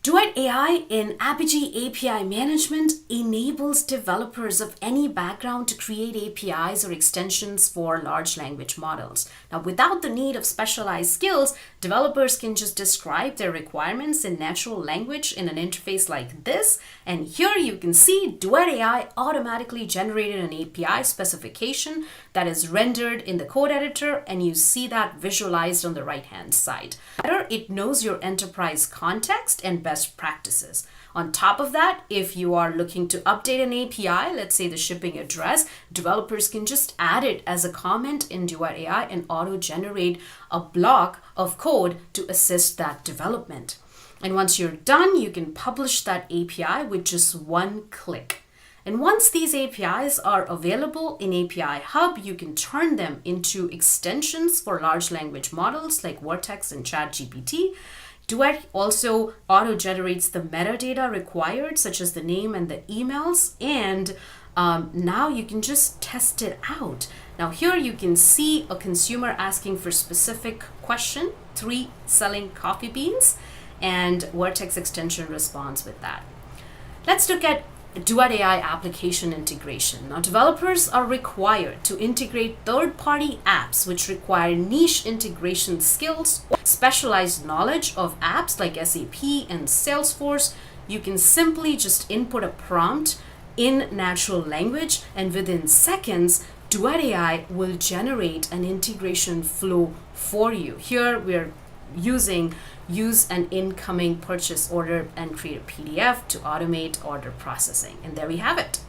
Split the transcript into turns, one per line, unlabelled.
Duet AI in Apigee API management enables developers of any background to create APIs or extensions for large language models. Now, without the need of specialized skills, developers can just describe their requirements in natural language in an interface like this. And here you can see Duet AI automatically generated an API specification that is rendered in the code editor, and you see that visualized on the right-hand side. It knows your enterprise context and best practices. On top of that, if you are looking to update an API, let's say the shipping address, developers can just add it as a comment in Duet AI and auto-generate a block of code to assist that development. And once you're done, you can publish that API with just one click. And once these APIs are available in API Hub, you can turn them into extensions for large language models like Vertex and ChatGPT. Duet also auto-generates the metadata required, such as the name and the emails, and now you can just test it out. Now here you can see a consumer asking for specific question, 3 selling coffee beans, and Vertex extension responds with that. Let's look at Duet AI application integration. Now, developers are required to integrate third-party apps which require niche integration skills, specialized knowledge of apps like SAP and Salesforce. You can simply just input a prompt in natural language, and within seconds, Duet AI will generate an integration flow for you. Here we're use an incoming purchase order and create a PDF to automate order processing. And there we have it.